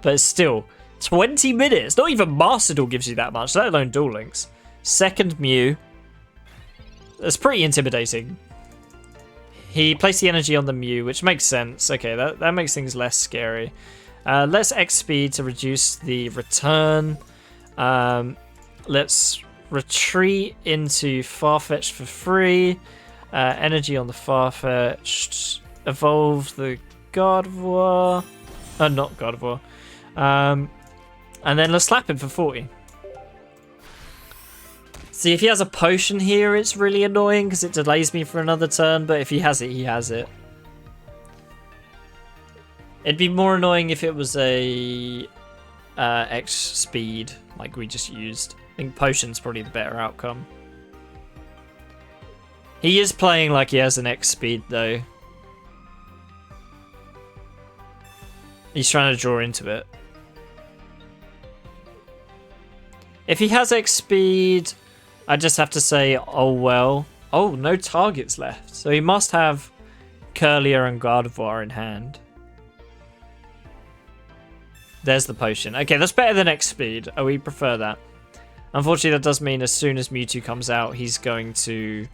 but it's still 20 minutes. Not even Master Duel gives you that much, let alone Duel Links. Second Mew. That's pretty intimidating. He placed the energy on the Mew, which makes sense. Okay, that makes things less scary. Let's X speed to reduce the return. Let's retreat into Farfetch'd for free. Energy on the Farfetch'd. Evolve the Gardevoir. Not Gardevoir. And then let's slap him for 40. See, if he has a potion here, it's really annoying because it delays me for another turn, but if he has it, he has it. It'd be more annoying if it was a X speed, like we just used. I think potion's probably the better outcome. He is playing like he has an X speed, though. He's trying to draw into it. If he has X speed, I just have to say, oh well. Oh, no targets left. So he must have Curlier and Gardevoir in hand. There's the potion. Okay, that's better than X speed. Oh, we prefer that. Unfortunately, that does mean as soon as Mewtwo comes out, he's going to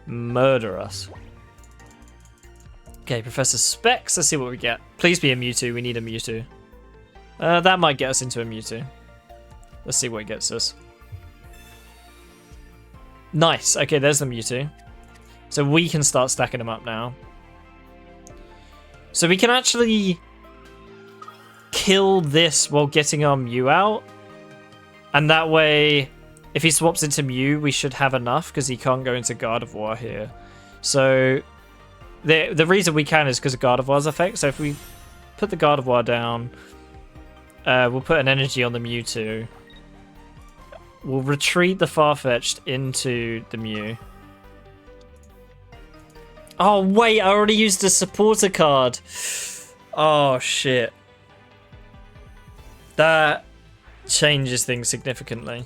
murder us. Okay, Professor Specs. Let's see what we get. Please be a Mewtwo. We need a Mewtwo. That might get us into a Mewtwo. Let's see what it gets us. Nice. Okay, there's the Mewtwo. So we can start stacking them up now. So we can actually kill this while getting our Mew out. And that way, if he swaps into Mew, we should have enough because he can't go into Gardevoir here. So the reason we can is because of Gardevoir's effect. So if we put the Gardevoir down, we'll put an energy on the Mewtwo. We'll retreat the Farfetch'd into the Mew. Oh, wait, I already used a supporter card. Oh, shit. That changes things significantly.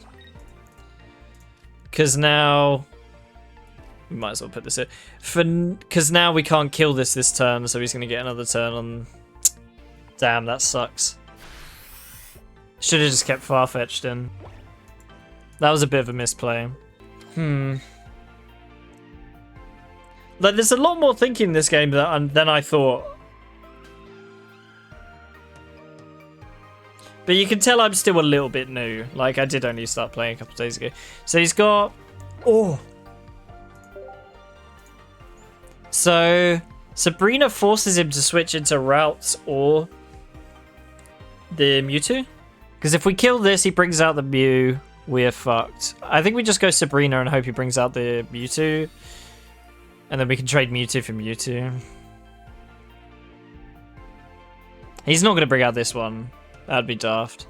Because now... We might as well put this in. Because now we can't kill this turn, so he's going to get another turn on... Damn, that sucks. Should have just kept Farfetch'd in. That was a bit of a misplay. Like, there's a lot more thinking in this game than I thought. But you can tell I'm still a little bit new. Like, I did only start playing a couple of days ago. So he's got... Oh! So, Sabrina forces him to switch into Routes or the Mewtwo. Because if we kill this, he brings out the Mew. We're fucked. I think we just go Sabrina and hope he brings out the Mewtwo. And then we can trade Mewtwo for Mewtwo. He's not going to bring out this one. That'd be daft.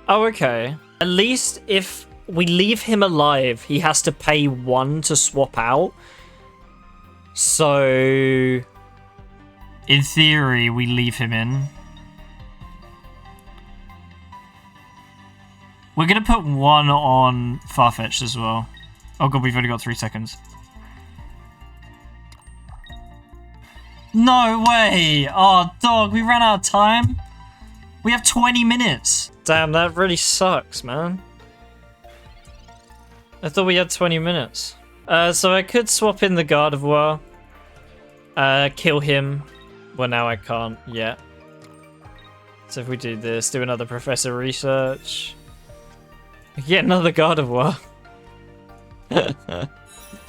Oh, okay. At least if we leave him alive, he has to pay 1 to swap out. So, in theory, we leave him in. We're going to put 1 on Farfetch'd as well. Oh god, we've only got 3 seconds. No way! Oh, dog, we ran out of time. We have 20 minutes. Damn, that really sucks, man. I thought we had 20 minutes. So I could swap in the Gardevoir. Kill him. Well, now I can't yet. So if we do this, do another Professor Research. Get another Gardevoir.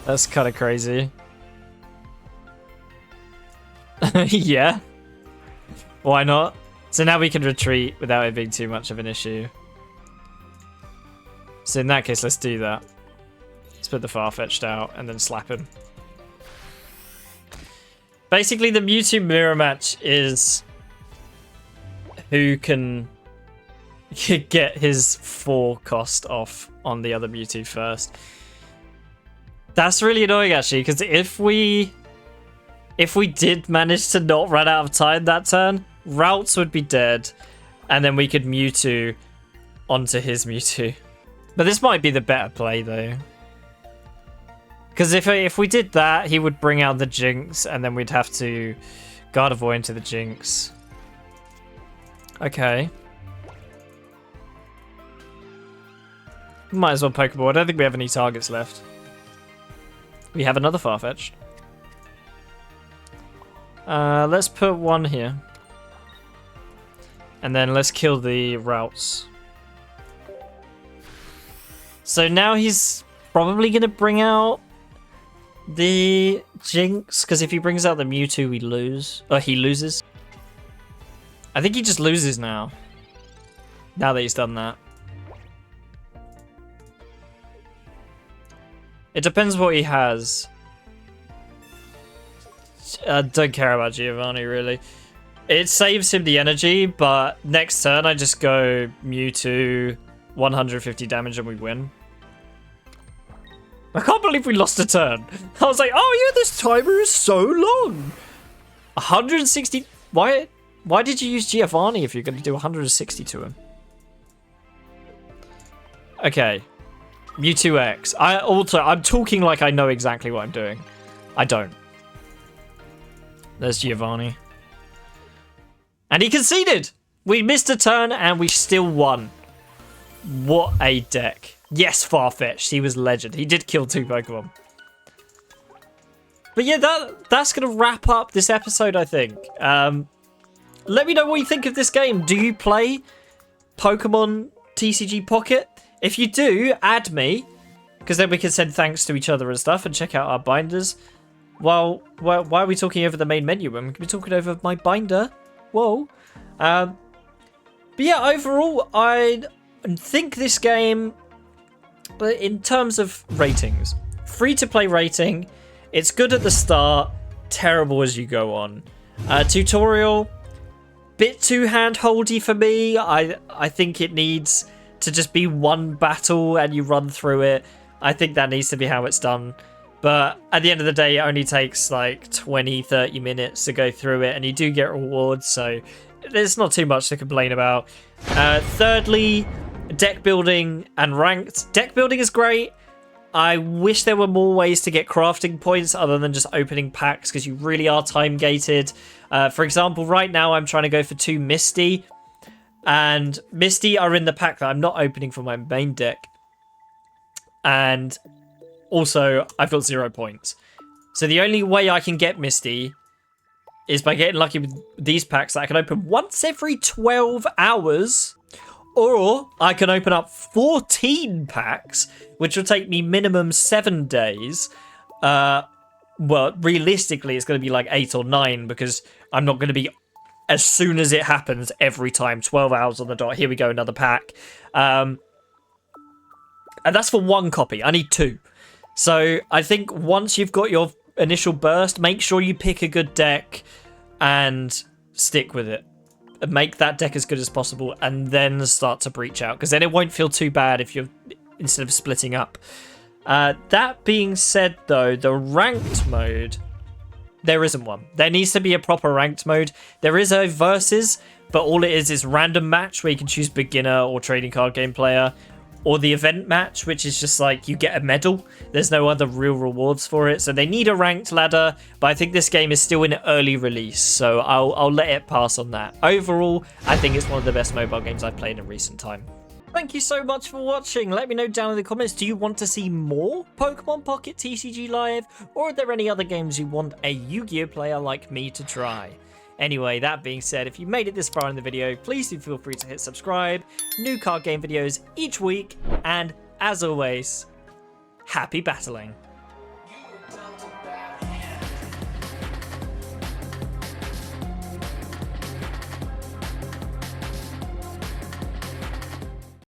That's kind of crazy. Yeah. Why not? So now we can retreat without it being too much of an issue. So in that case, let's do that. Let's put the Farfetch'd out and then slap him. Basically, the Mewtwo mirror match is who can get his 4 cost off on the other Mewtwo first. That's really annoying, actually, because if we did manage to not run out of time that turn, Routes would be dead, and then we could Mewtwo onto his Mewtwo. But this might be the better play, though. Because if we did that, he would bring out the Jinx, and then we'd have to Gardevoir into the Jinx. Okay. Might as well Pokeball. I don't think we have any targets left. We have another Farfetch'd. Let's put 1 here. And then let's kill the Routes. So now he's probably going to bring out the Jinx, because if he brings out the Mewtwo, we lose. Or he loses. I think he just loses now. Now that he's done that. It depends what he has. I don't care about Giovanni, really. It saves him the energy, but next turn I just go Mewtwo, 150 damage, and we win. I can't believe we lost a turn. I was like, oh yeah, this timer is so long. 160... Why did you use Giovanni if you're going to do 160 to him? Okay. Mewtwo X. I'm talking like I know exactly what I'm doing. I don't. There's Giovanni. And he conceded! We missed a turn and we still won. What a deck. Yes, Farfetch'd. He was legend. He did kill 2 Pokemon. But yeah, that's going to wrap up this episode, I think. Let me know what you think of this game. Do you play Pokemon TCG Pocket? If you do, add me. Because then we can send thanks to each other and stuff and check out our binders. why are we talking over the main menu when we can be talking over my binder? Whoa. But yeah, overall, I think this game, but in terms of ratings, free-to-play rating, it's good at the start, terrible as you go on. Tutorial, bit too hand-holdy for me. I think it needs to just be one battle and you run through it. I think that needs to be how it's done. But at the end of the day, it only takes like 20-30 minutes to go through it, and you do get rewards, so there's not too much to complain about. Thirdly, deck building and ranked. Deck building is great. I wish there were more ways to get crafting points other than just opening packs, because you really are time gated. For example, right now I'm trying to go for 2 Misty, and Misty are in the pack that I'm not opening for my main deck. And also, I've got 0 points. So the only way I can get Misty is by getting lucky with these packs that I can open once every 12 hours. Or I can open up 14 packs, which will take me minimum 7 days. Well, realistically, it's going to be like 8 or 9, because I'm not going to be, as soon as it happens, every time, 12 hours on the dot. Here we go, another pack. And that's for 1 copy. I need 2. So I think once you've got your initial burst, make sure you pick a good deck and stick with it. Make that deck as good as possible, and then start to breach out, because then it won't feel too bad if you're, instead of splitting up. That being said, though, the ranked mode, there isn't one. There needs to be a proper ranked mode. There is a versus, but all it is random match where you can choose beginner or trading card game player, or the event match, which is just like you get a medal. There's no other real rewards for it. So they need a ranked ladder, but I think this game is still in early release, so I'll let it pass on that. Overall, I think it's one of the best mobile games I've played in recent time. Thank you so much for watching. Let me know down in the comments, do you want to see more Pokemon Pocket TCG live? Or are there any other games you want a Yu-Gi-Oh player like me to try? Anyway, that being said, if you made it this far in the video, please do feel free to hit subscribe. New card game videos each week, and as always, happy battling.